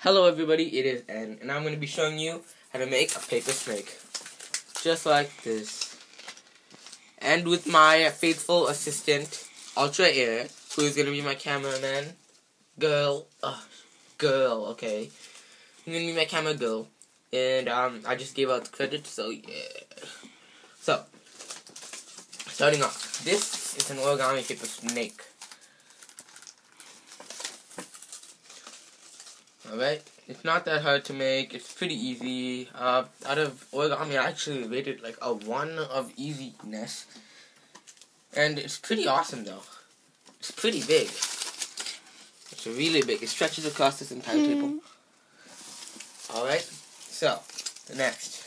Hello everybody, it is N, and I'm going to be showing you how to make a paper snake. Just like this. And with my faithful assistant, Ultra Air, who is going to be my cameraman. Girl, okay. I'm going to be my camera girl. And I just gave out the credit, so yeah. So, starting off, this is an origami paper snake. Alright, it's not that hard to make, it's pretty easy. Out of origami, I actually rated like a 1 of easiness. And it's pretty awesome though. It's pretty big. It's really big. It stretches across this entire table. Alright, so, the next.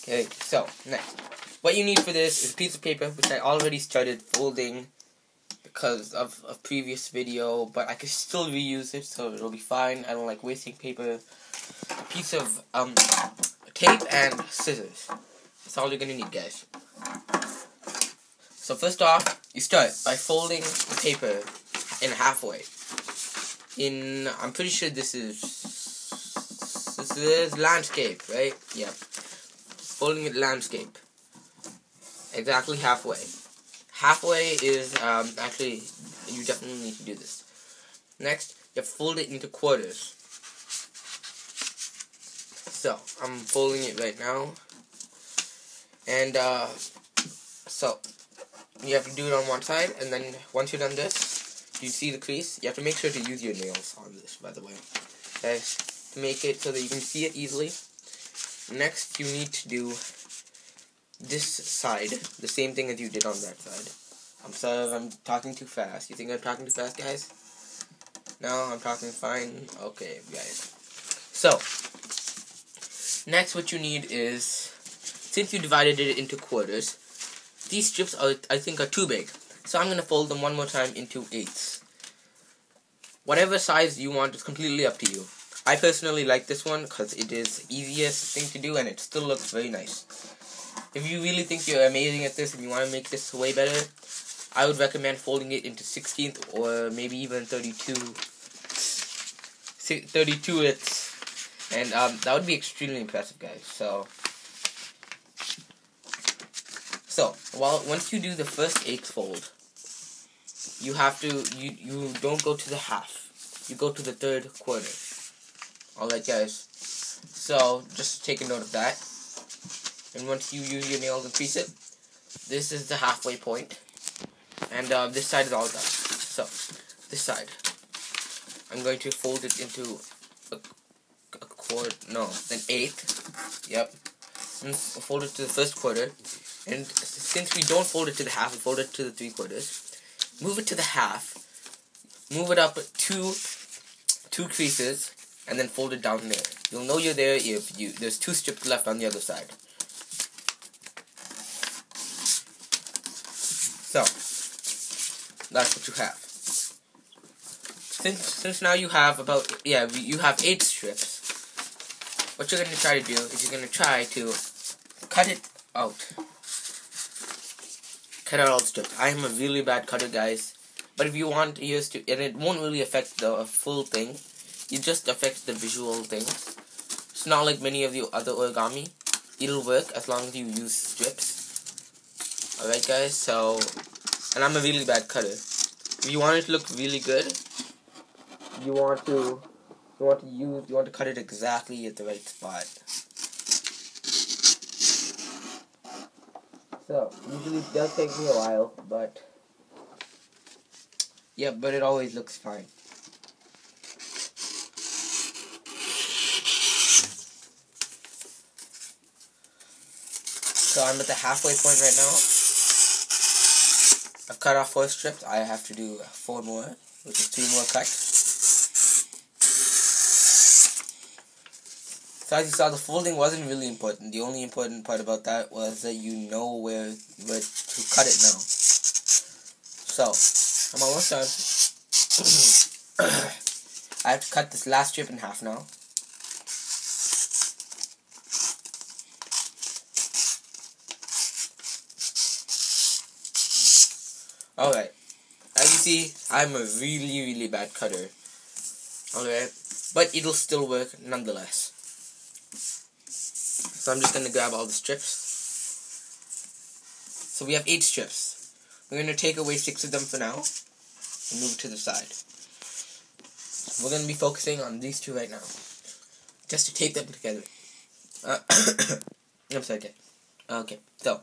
Okay, so, next. What you need for this is a piece of paper, which I already started folding because of a previous video, but I can still reuse it, so it'll be fine. I don't like wasting paper. A piece of tape and scissors. That's all you're gonna need, guys. So first off, you start by folding the paper in halfway. I'm pretty sure this is landscape, right? Yep. Folding it landscape. Exactly halfway. Halfway is, actually, you definitely need to do this. Next, you have to fold it into quarters. So, I'm folding it right now. And, so, you have to do it on one side, and then once you're done this, you see the crease. You have to make sure to use your nails on this, by the way. Okay, to make it so that you can see it easily. Next, you need to do this side, the same thing as you did on that side. I'm sorry if I'm talking too fast. You think I'm talking too fast, guys? No, I'm talking fine. Okay, guys. So, next what you need is, since you divided it into quarters, these strips I think are too big. So I'm going to fold them one more time into eighths. Whatever size you want is completely up to you. I personally like this one because it is the easiest thing to do and it still looks very nice. If you really think you're amazing at this and you want to make this way better, I would recommend folding it into 16th or maybe even 32ths. And that would be extremely impressive, guys. So once you do the first eighth fold, you have to, you don't go to the half. You go to the third quarter. Alright, guys. So, just take a note of that. And once you use your nails and crease it, this is the halfway point. And this side is all done. So, this side, I'm going to fold it into an eighth. Yep. And fold it to the first quarter. And since we don't fold it to the half, we fold it to the 3/4. Move it to the half. Move it up two creases. And then fold it down there. You'll know you're there if there's 2 strips left on the other side. So, that's what you have. Since now you have you have 8 strips, what you're going to try to do is you're going to try to cut it out. Cut out all the strips. I am a really bad cutter, guys. But if you want yours to, and it won't really affect the full thing, it just affects the visual thing. It's not like many of the other origami. It'll work as long as you use strips. Alright, guys, so, and I'm a really bad cutter. If you want it to look really good, you want to cut it exactly at the right spot. So, usually it does take me a while, but it always looks fine. So I'm at the halfway point right now. I've cut off 4 strips. I have to do 4 more, which is 3 more cuts. So as you saw, the folding wasn't really important. The only important part about that was that you know where to cut it now. So, I'm almost done. I have to cut this last strip in half now. Alright, As you see, I'm a really bad cutter. Okay, but it'll still work nonetheless. So I'm just gonna grab all the strips. So we have 8 strips. We're gonna take away 6 of them for now and move to the side. We're gonna be focusing on these 2 right now, just to tape them together. I'm sorry. Okay, so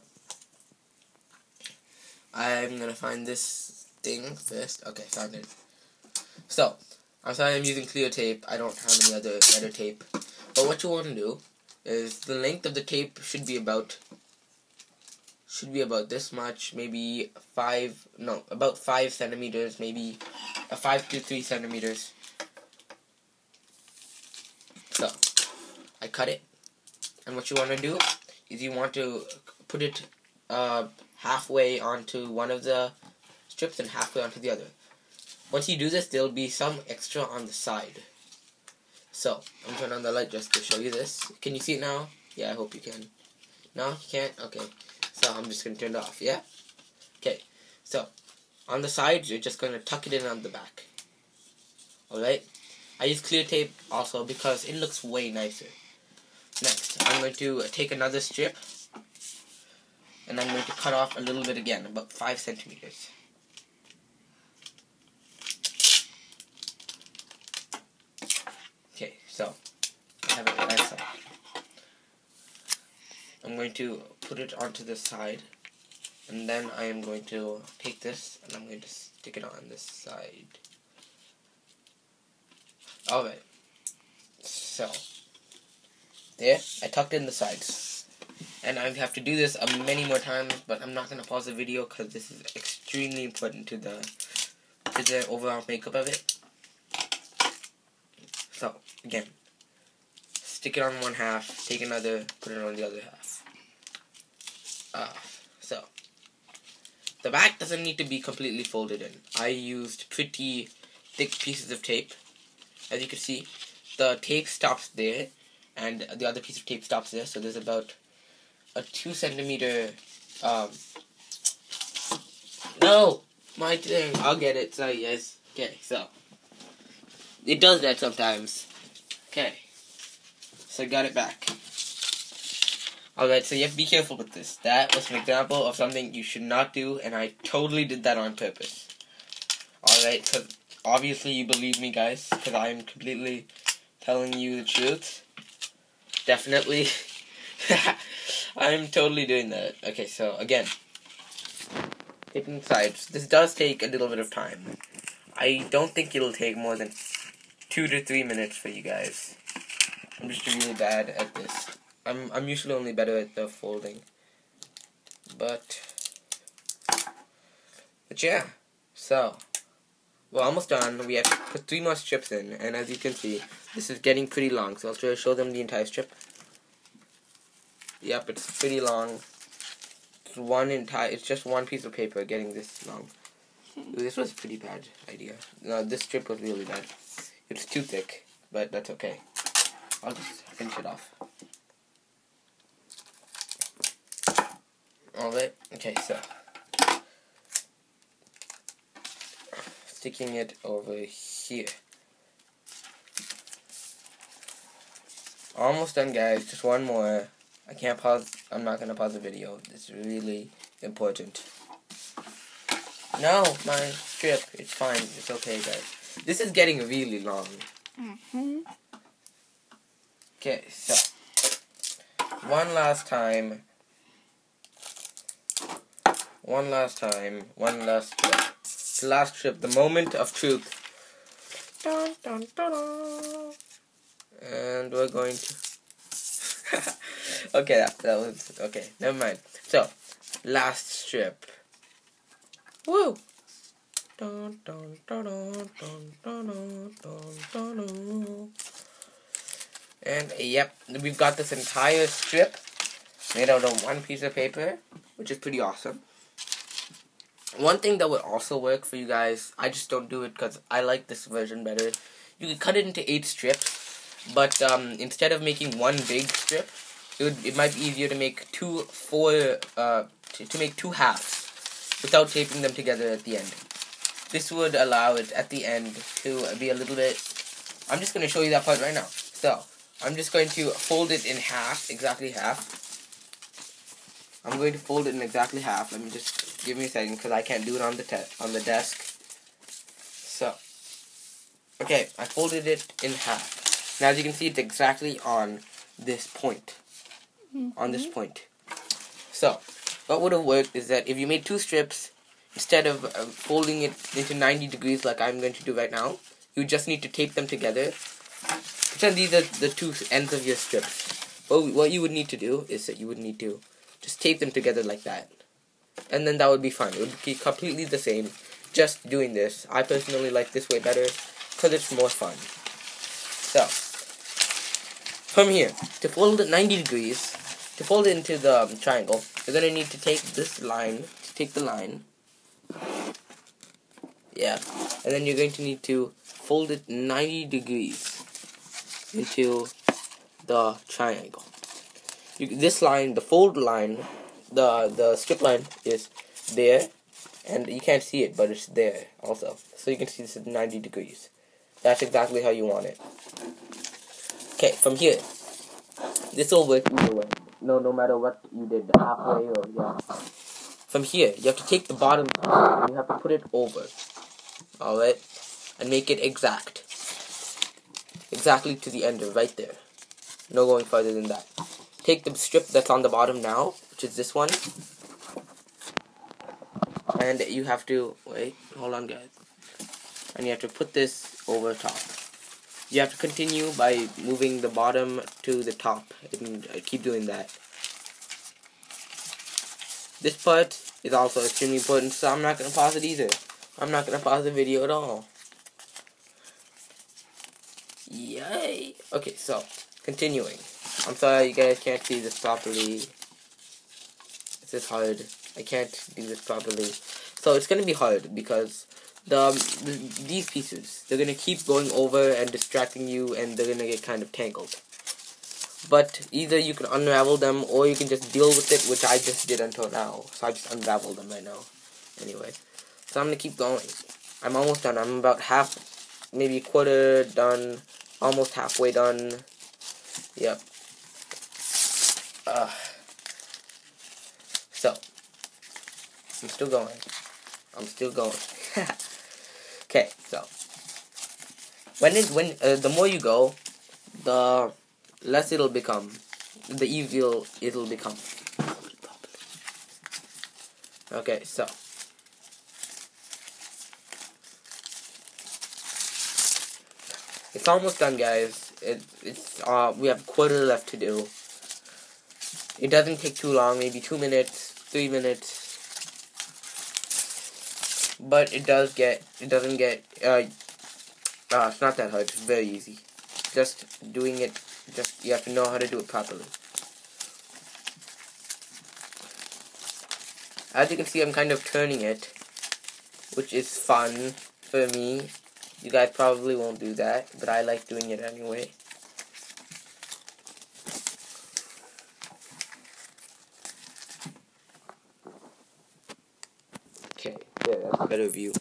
I'm gonna find this thing first. Okay, found it. So I'm sorry I'm using clear tape. I don't have any other better tape. But what you want to do is the length of the tape should be about this much, maybe about 5 centimeters, maybe 5 to 3 centimeters. So I cut it, and what you want to do is you want to put it halfway onto one of the strips and halfway onto the other. Once you do this, there'll be some extra on the side. So I'm turning on the light just to show you this. Can you see it now? Yeah, I hope you can. No, you can't? Okay. So I'm just going to turn it off, yeah? Okay. So on the sides, you're just going to tuck it in on the back. Alright? I use clear tape also because it looks way nicer. Next, I'm going to take another strip, and I'm going to cut off a little bit again, about 5 centimeters. Okay, so I have it right side. I'm going to put it onto this side, and then I am going to take this and I'm going to stick it on this side. Alright, so there, I tucked in the sides, and I have to do this many more times, but I'm not going to pause the video because this is extremely important to the overall makeup of it. So, again, stick it on one half, take another, put it on the other half. So, the back doesn't need to be completely folded in. I used pretty thick pieces of tape. As you can see, the tape stops there, and the other piece of tape stops there, so there's about a 2 centimeter, no, my thing, I'll get it, sorry guys. Okay, so, it does that sometimes. Okay, so I got it back. Alright, so you have to be careful with this. That was an example of something you should not do, and I totally did that on purpose. Alright, because obviously you believe me, guys, because I am completely telling you the truth. Definitely. I'm totally doing that. Okay, so again, taking sides. This does take a little bit of time. I don't think it'll take more than 2 to 3 minutes for you guys. I'm just really bad at this. I'm usually only better at the folding. But yeah. So we're almost done. We have to put 3 more strips in, and as you can see, this is getting pretty long. So I'll try to show them the entire strip. Yep, it's pretty long. It's just one piece of paper getting this long. Ooh, this was a pretty bad idea. No, this strip was really bad. It's too thick, but that's okay. I'll just finish it off. Alright, okay, so sticking it over here. Almost done, guys. Just one more. I can't pause. I'm not gonna pause the video. It's really important. No, my strip. It's fine. It's okay, guys. This is getting really long. Okay, so one last time. One last strip. The last strip. The moment of truth. Dun, dun, dun, dun. And we're going to... okay, that was... Okay, never mind. So, last strip. Woo! Dun, dun, dun, dun, dun, dun, dun, dun, dun. And, yep, we've got this entire strip made out of one piece of paper, which is pretty awesome. One thing that would also work for you guys, I just don't do it because I like this version better. You can cut it into 8 strips, but instead of making one big strip, it might be easier to make to make 2 halves without taping them together at the end. this would allow it at the end to be a little bit. I'm just going to show you that part right now. So I'm just going to fold it in half, exactly half. I'm going to fold it in exactly half. Let me just give me a second because I can't do it on the desk. So, okay, I folded it in half. Now as you can see, it's exactly on this point. On this point. So, what would have worked is that if you made two strips, instead of folding it into 90 degrees like I'm going to do right now, you just need to tape them together. Pretend these are the two ends of your strips. What you would need to do is that you would need to just tape them together like that. And then that would be fine. It would be completely the same, just doing this. I personally like this way better because it's more fun. So, from here, to fold it 90 degrees, to fold it into the triangle, you're going to need to take this line, yeah, and then you're going to need to fold it 90 degrees into the triangle. This line, the fold line, the strip line is there, and you can't see it, but it's there also. So you can see this is 90 degrees. That's exactly how you want it. Okay, from here, this will work either way. No matter what you did, halfway or yeah. From here, you have to take the bottom part and you have to put it over. Alright? And make it exact. Exactly to the end, right there. No going further than that. Take the strip that's on the bottom now, which is this one. And you have to, wait, hold on guys. And you have to put this over top. You have to continue by moving the bottom to the top. And keep doing that. This part is also extremely important, so I'm not going to pause it either. I'm not going to pause the video at all. Yay! Okay, so, continuing. I'm sorry you guys can't see this properly. This is hard. I can't do this properly. So it's going to be hard because these pieces, they're going to keep going over and distracting you, and they're going to get kind of tangled. But either you can unravel them or you can just deal with it, which I just did until now. So I just unraveled them right now. Anyway, so I'm going to keep going. I'm almost done. I'm about half, maybe a quarter done. Almost halfway done. Yep. So, I'm still going. Okay, so when the more you go, the less it'll become, the easier it'll become. Okay, so it's almost done, guys. We have a quarter left to do. It doesn't take too long, maybe 2 minutes, 3 minutes. But it doesn't get, it's not that hard, it's very easy. Just doing it, you have to know how to do it properly. As you can see, I'm kind of turning it, which is fun for me. You guys probably won't do that, but I like doing it anyway. Okay, there, that's a better view.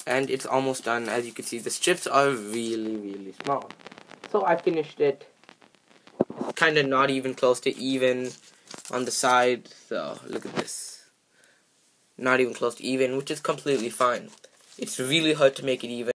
And it's almost done. As you can see, the strips are really, really small. So I finished it. Kind of not even close to even on the side. So look at this. Not even close to even, which is completely fine. It's really hard to make it even.